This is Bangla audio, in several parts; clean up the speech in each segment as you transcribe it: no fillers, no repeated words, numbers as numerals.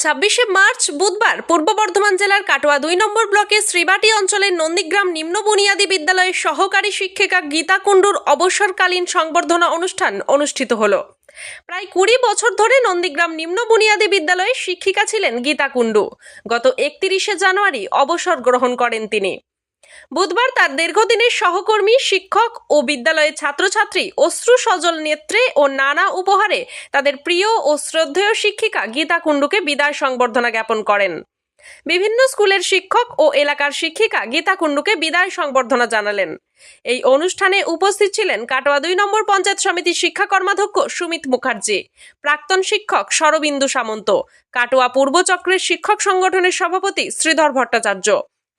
26শে মার্চ বুধবার পূর্ব বর্ধমান জেলার কাটোয়া 2 নম্বর ব্লকের শ্রীবাটি অঞ্চলের নন্দীগ্রাম নিম্ন বুনিয়াদী বিদ্যালয়ের সহকারী শিক্ষিকা গীতা কুণ্ডুর অবসরকালীন সংবর্ধনা অনুষ্ঠান অনুষ্ঠিত হলো। প্রায় 20 বছর ধরে নন্দীগ্রাম নিম্ন বুনিয়াদী বিদ্যালয়ের শিক্ষিকা ছিলেন গীতা কুণ্ডু। গত 31শে জানুয়ারি অবসর গ্রহণ করেন তিনি। বুধবার তার দীর্ঘদিনের সহকর্মী, শিক্ষক ও বিদ্যালয়ের ছাত্রছাত্রী অশ্রু সজল নেত্রে ও নানা উপহারে তাদের প্রিয় ও শ্রদ্ধেয় শিক্ষিকা গীতা কুণ্ডুকে বিদায় সংবর্ধনা জ্ঞাপন করেন। বিভিন্ন স্কুলের শিক্ষক ও এলাকার শিক্ষিকা গীতা কুণ্ডুকে বিদায় সংবর্ধনা জানালেন। এই অনুষ্ঠানে উপস্থিত ছিলেন কাটোয়া 2 নম্বর পঞ্চায়েত সমিতির শিক্ষা কর্মাধ্যক্ষ সুমিত মুখার্জি, প্রাক্তন শিক্ষক শরবিন্দু সামন্ত, কাটোয়া পূর্ব চক্রের শিক্ষক সংগঠনের সভাপতি শ্রীধর ভট্টাচার্য,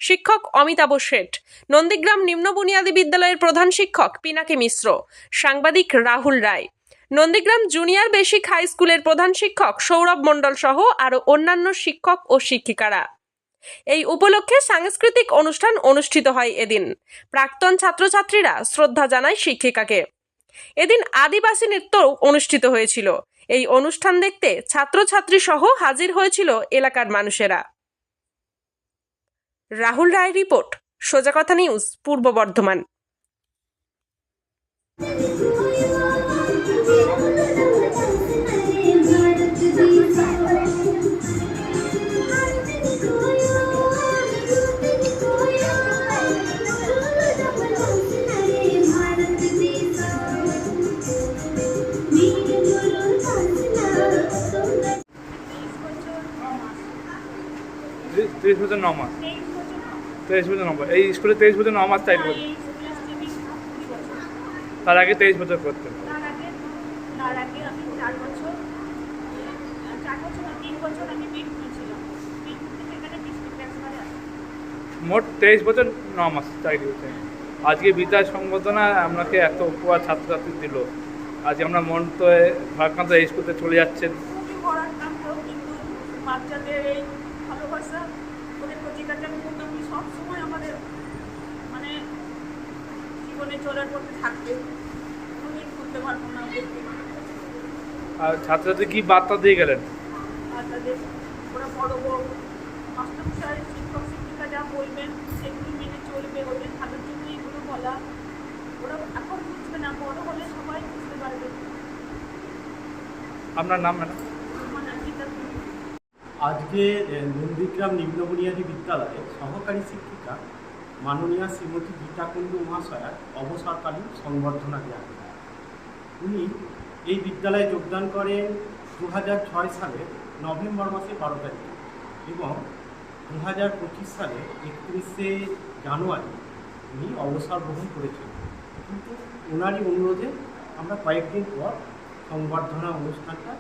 শিক্ষক অমিতাভ শেঠ, নন্দীগ্রাম নিম্ন বুনিয়াদী বিদ্যালয়ের প্রধান শিক্ষক পিনাকি মিশ্র, সাংবাদিক রাহুল রায়, নন্দীগ্রাম জুনিয়র বেসিক হাই স্কুলের প্রধান শিক্ষক সৌরভ মণ্ডল সহ আরও অন্যান্য শিক্ষক ও শিক্ষিকারা। এই উপলক্ষে সাংস্কৃতিক অনুষ্ঠান অনুষ্ঠিত হয় এদিন। প্রাক্তন ছাত্রছাত্রীরা শ্রদ্ধা জানায় শিক্ষিকাকে। এদিন আদিবাসী নৃত্য অনুষ্ঠিত হয়েছিল। এই অনুষ্ঠান দেখতে ছাত্রছাত্রী সহ হাজির হয়েছিল এলাকার মানুষেরা। রাহুল রায় রিপোর্ট, সোজা কথা নিউজ, পূর্ব বর্ধমান। তেইশ বছর 9 মাস। 23 বছর 9 মাস। এই স্কুলে 23 বছর 9 মাস তাই বলতে। তার আগে 23 বছর করতেন। তার আগে আমি 4 বছর না 3 বছর আমি বিটপুরে ছিলাম। বিটপুর থেকে এখানে ডিস্ট্রিক্ট ট্রান্সফারে আসি। মোট 23 বছর 9 মাস চাকরি করতে। আজকে বিদায় সংবর্ধনা আপনাকে এত উপহার ছাত্রছাত্রী দিল। আজ আমরা মন তো ভারাক্রান্ত এই স্কুলে চলে যাচ্ছেন। খুবই ভারাক্রান্ত, কিন্তু বাচ্চাদের এই ভালোবাসা, ওদের প্রতিকারটা মোটামুটি সবসময় আমাদের মানে জীবনে চলার পথে থাকবে। আমি করতে পারবো না ওদেরকে। আর ছাত্রছাত্রী কি বার্তা দিয়ে গেলেন? বাচ্চাদের ওরা বড় বড় মাস্টারমশাই, শিক্ষক শিক্ষিকা যা বলবেন সেগুলো মেনে চলবে, ওদের ভালোর জন্য এগুলো বলা। ওরা এখন বুঝবে না, বড় হলে সবাই বুঝতে পারবে। আপনার নাম ম্যাডাম? আমার নাম গীতা কুণ্ডু। আজকে নন্দীগ্রাম নিম্ন বুনিয়াদী বিদ্যালয়ের সহকারী শিক্ষিকা মাননীয়া শ্রীমতী গীতা কুণ্ডু মহাশয়ার অবসরকালীন সংবর্ধনা দেওয়া হয়। উনি এই বিদ্যালয়ে যোগদান করেন 2006 সালের নভেম্বর মাসে 12 তারিখে এবং 2025 সালের 31শে জানুয়ারি উনি অবসর গ্রহণ করেছেন। কিন্তু ওনারই অনুরোধে আমরা কয়েকদিন পর সংবর্ধনা অনুষ্ঠানটা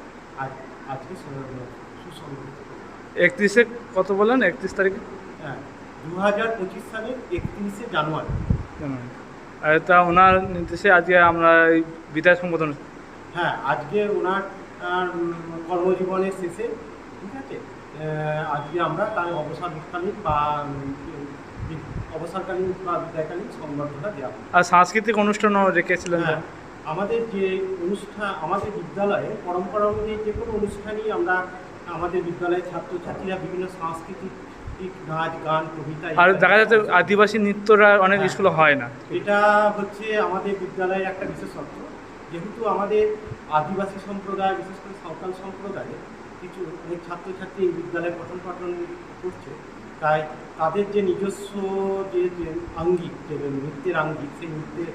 আজকে সুসংগঠিত করি। 31শে কত বলেন? 31 তারিখে? হ্যাঁ, 2025 সালের 31শে জানুয়ারি। আর তা ওনার নির্দেশে আজকে আমরা এই বিদায় সংবর্ধনা। হ্যাঁ, আজকে ওনার কর্মজীবনের শেষে, ঠিক আছে, আজকে আমরা তার অবসরকালীন বা বিদায়কালীন সংবর্ধনা দেওয়া হয়। আর সাংস্কৃতিক অনুষ্ঠানও রেখেছিলেন? হ্যাঁ, আমাদের যে অনুষ্ঠান, আমাদের বিদ্যালয়ে পরম্পরা অনুযায়ী যে কোনো অনুষ্ঠানই আমরা আমাদের বিদ্যালয়ের ছাত্রছাত্রীরা বিভিন্ন সাংস্কৃতিক নাচ, গান, কবিতা। আর দেখা যাচ্ছে আদিবাসী নৃত্যরা অনেক স্কুলে হয় না। এটা হচ্ছে আমাদের বিদ্যালয়ের একটা বিশেষত্ব। যেহেতু আমাদের আদিবাসী সম্প্রদায়, বিশেষ করে সাঁওতাল সম্প্রদায়ের কিছু অনেক ছাত্রছাত্রী এই বিদ্যালয়ে পঠন পাঠন করছে, তাই তাদের যে নিজস্ব যে আঙ্গিক, যে নৃত্যের আঙ্গিক, সেই নৃত্যের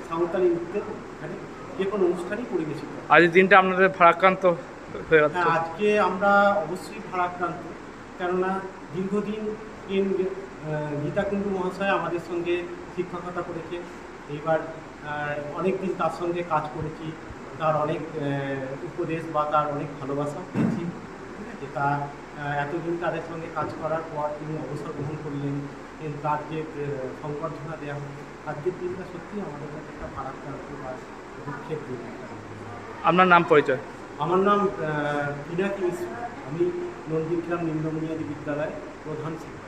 সাঁওতালি নৃত্যের এখানে যে কোনো অনুষ্ঠানই পরিবেশিত। আজ দিনটা আপনাদের ভারাক্রান্ত হয়ে যাচ্ছে? হ্যাঁ, আজকে আমরা অবশ্যই ভারাক্রান্ত, কেননা দীর্ঘদিন গীতা কুণ্ডু মহাশয় আমাদের সঙ্গে শিক্ষকতা করেছে। এইবার অনেক দিন তার সঙ্গে কাজ করেছি, তার অনেক উপদেশ বা তার অনেক ভালোবাসা পেয়েছি, ঠিক আছে। তা এতদিন তাদের সঙ্গে কাজ করার পর তিনি অবসর গ্রহণ করলেন, তার যে সংবর্ধনা দেওয়া হবে, আজকের দিনটা সত্যিই আমাদের কাছে একটা ভারাক্রান্ত বা দুঃখের দিন। আপনার নাম, পরিচয়? আমার নাম পিনাকি মিশ্র, আমি নন্দীগ্রাম নিম্ন বুনিয়াদী বিদ্যালয়ের প্রধান শিক্ষক।